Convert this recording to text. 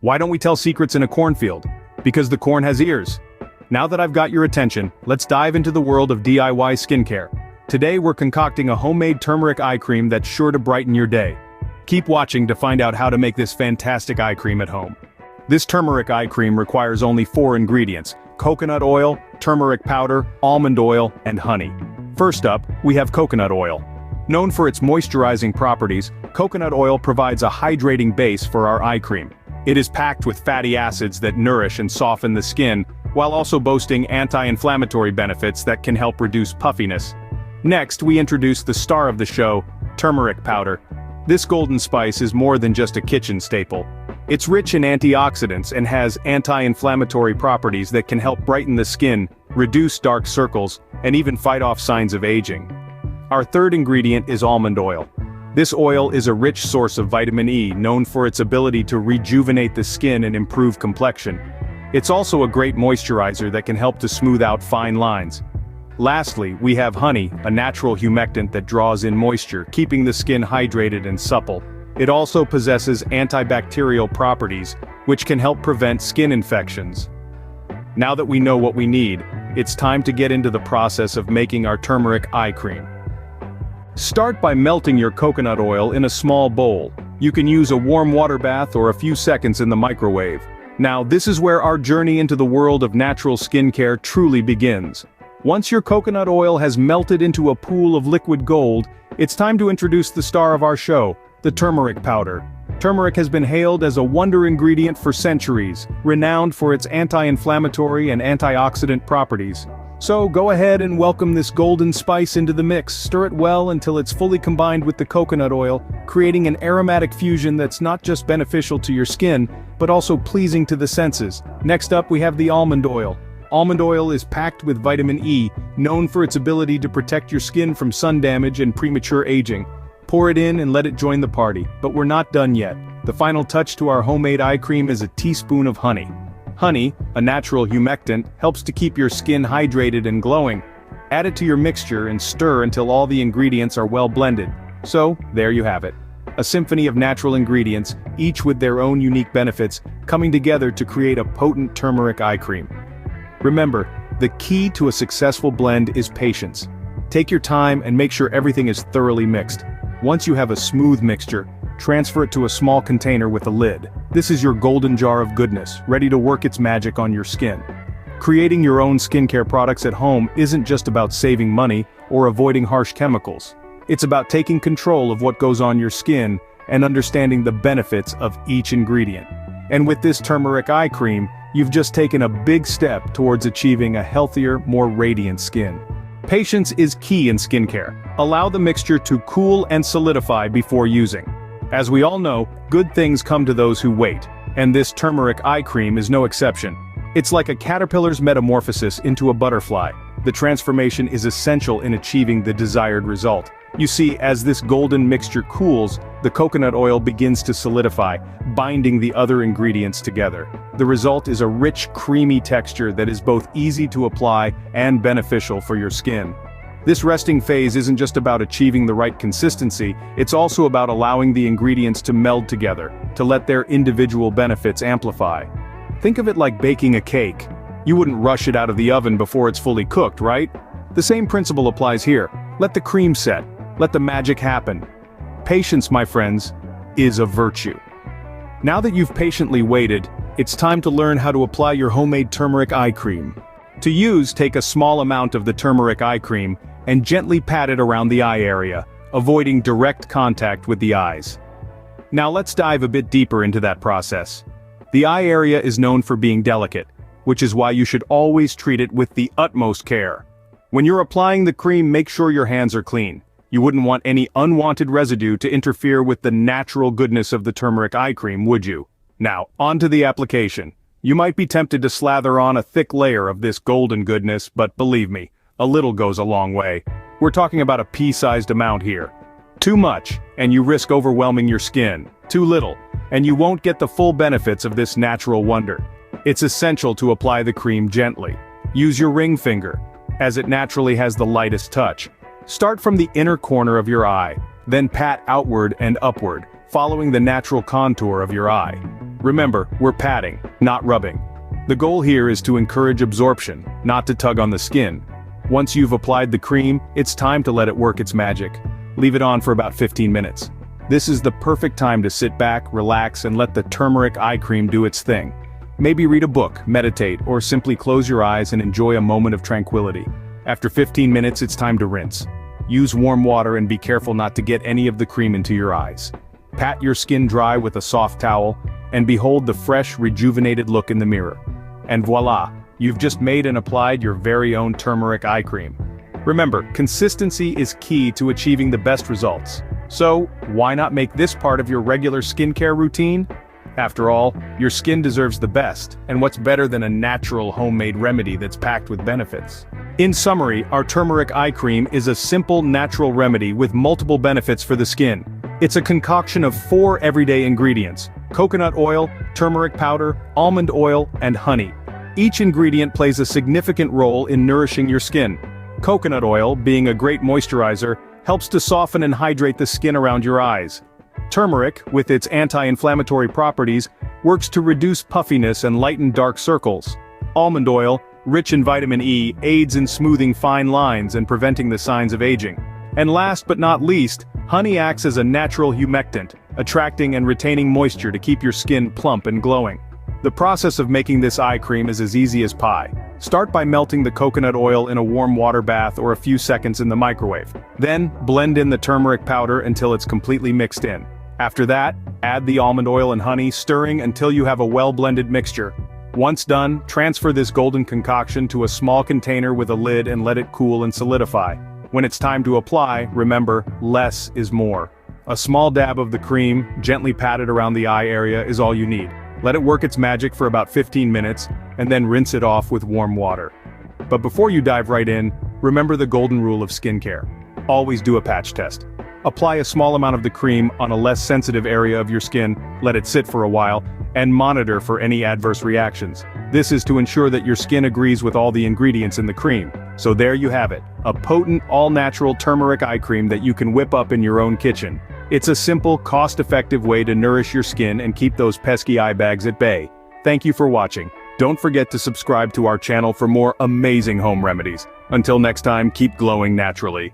Why don't we tell secrets in a cornfield? Because the corn has ears. Now that I've got your attention, let's dive into the world of DIY skincare. Today we're concocting a homemade turmeric eye cream that's sure to brighten your day. Keep watching to find out how to make this fantastic eye cream at home. This turmeric eye cream requires only 4 ingredients: coconut oil, turmeric powder, almond oil, and honey. First up, we have coconut oil. Known for its moisturizing properties, coconut oil provides a hydrating base for our eye cream. It is packed with fatty acids that nourish and soften the skin, while also boasting anti-inflammatory benefits that can help reduce puffiness. Next, we introduce the star of the show, turmeric powder. This golden spice is more than just a kitchen staple. It's rich in antioxidants and has anti-inflammatory properties that can help brighten the skin, reduce dark circles, and even fight off signs of aging. Our third ingredient is almond oil. This oil is a rich source of vitamin E, known for its ability to rejuvenate the skin and improve complexion. It's also a great moisturizer that can help to smooth out fine lines. Lastly, we have honey, a natural humectant that draws in moisture, keeping the skin hydrated and supple. It also possesses antibacterial properties, which can help prevent skin infections. Now that we know what we need, it's time to get into the process of making our turmeric eye cream. Start by melting your coconut oil in a small bowl. You can use a warm water bath or a few seconds in the microwave. Now, this is where our journey into the world of natural skincare truly begins. Once your coconut oil has melted into a pool of liquid gold, it's time to introduce the star of our show, the turmeric powder. Turmeric has been hailed as a wonder ingredient for centuries, renowned for its anti-inflammatory and antioxidant properties. So go ahead and welcome this golden spice into the mix. Stir it well until it's fully combined with the coconut oil, creating an aromatic fusion that's not just beneficial to your skin, but also pleasing to the senses. Next up, we have the almond oil. Almond oil is packed with vitamin E, known for its ability to protect your skin from sun damage and premature aging. Pour it in and let it join the party, but we're not done yet. The final touch to our homemade eye cream is a teaspoon of honey. Honey, a natural humectant, helps to keep your skin hydrated and glowing. Add it to your mixture and stir until all the ingredients are well blended. So, there you have it. A symphony of natural ingredients, each with their own unique benefits, coming together to create a potent turmeric eye cream. Remember, the key to a successful blend is patience. Take your time and make sure everything is thoroughly mixed. Once you have a smooth mixture, transfer it to a small container with a lid. This is your golden jar of goodness, ready to work its magic on your skin. Creating your own skincare products at home isn't just about saving money or avoiding harsh chemicals. It's about taking control of what goes on your skin and understanding the benefits of each ingredient. And with this turmeric eye cream, you've just taken a big step towards achieving a healthier, more radiant skin. Patience is key in skincare. Allow the mixture to cool and solidify before using. As we all know, good things come to those who wait, and this turmeric eye cream is no exception. It's like a caterpillar's metamorphosis into a butterfly. The transformation is essential in achieving the desired result. You see, as this golden mixture cools, the coconut oil begins to solidify, binding the other ingredients together. The result is a rich, creamy texture that is both easy to apply and beneficial for your skin. This resting phase isn't just about achieving the right consistency, it's also about allowing the ingredients to meld together, to let their individual benefits amplify. Think of it like baking a cake. You wouldn't rush it out of the oven before it's fully cooked, right? The same principle applies here. Let the cream set. Let the magic happen. Patience, my friends, is a virtue. Now that you've patiently waited, it's time to learn how to apply your homemade turmeric eye cream. To use, take a small amount of the turmeric eye cream and gently pat it around the eye area, avoiding direct contact with the eyes. Now let's dive a bit deeper into that process. The eye area is known for being delicate, which is why you should always treat it with the utmost care. When you're applying the cream, make sure your hands are clean. You wouldn't want any unwanted residue to interfere with the natural goodness of the turmeric eye cream, would you? Now, onto the application. You might be tempted to slather on a thick layer of this golden goodness, but believe me, a little goes a long way. We're talking about a pea-sized amount here. Too much, and you risk overwhelming your skin. Too little, and you won't get the full benefits of this natural wonder. It's essential to apply the cream gently. Use your ring finger, as it naturally has the lightest touch. Start from the inner corner of your eye, then pat outward and upward, following the natural contour of your eye. Remember, we're patting, not rubbing. The goal here is to encourage absorption, not to tug on the skin. Once you've applied the cream, it's time to let it work its magic. Leave it on for about 15 minutes. This is the perfect time to sit back, relax, and let the turmeric eye cream do its thing. Maybe read a book, meditate, or simply close your eyes and enjoy a moment of tranquility. After 15 minutes, it's time to rinse. Use warm water and be careful not to get any of the cream into your eyes. Pat your skin dry with a soft towel, and behold the fresh, rejuvenated look in the mirror. And voila, you've just made and applied your very own turmeric eye cream. Remember, consistency is key to achieving the best results. So, why not make this part of your regular skincare routine? After all, your skin deserves the best, and what's better than a natural homemade remedy that's packed with benefits? In summary, our turmeric eye cream is a simple natural remedy with multiple benefits for the skin. It's a concoction of 4 everyday ingredients: coconut oil, turmeric powder, almond oil, and honey. Each ingredient plays a significant role in nourishing your skin. Coconut oil, being a great moisturizer, helps to soften and hydrate the skin around your eyes. Turmeric, with its anti-inflammatory properties, works to reduce puffiness and lighten dark circles. Almond oil, rich in vitamin E, aids in smoothing fine lines and preventing the signs of aging. And last but not least, honey acts as a natural humectant, attracting and retaining moisture to keep your skin plump and glowing. The process of making this eye cream is as easy as pie. Start by melting the coconut oil in a warm water bath or a few seconds in the microwave. Then, blend in the turmeric powder until it's completely mixed in. After that, add the almond oil and honey, stirring until you have a well-blended mixture. Once done, transfer this golden concoction to a small container with a lid and let it cool and solidify. When it's time to apply, remember, less is more. A small dab of the cream, gently patted around the eye area, is all you need. Let it work its magic for about 15 minutes, and then rinse it off with warm water. But before you dive right in, remember the golden rule of skincare. Always do a patch test. Apply a small amount of the cream on a less sensitive area of your skin, let it sit for a while, and monitor for any adverse reactions. This is to ensure that your skin agrees with all the ingredients in the cream. So there you have it, a potent, all-natural turmeric eye cream that you can whip up in your own kitchen. It's a simple, cost-effective way to nourish your skin and keep those pesky eye bags at bay. Thank you for watching. Don't forget to subscribe to our channel for more amazing home remedies. Until next time, keep glowing naturally.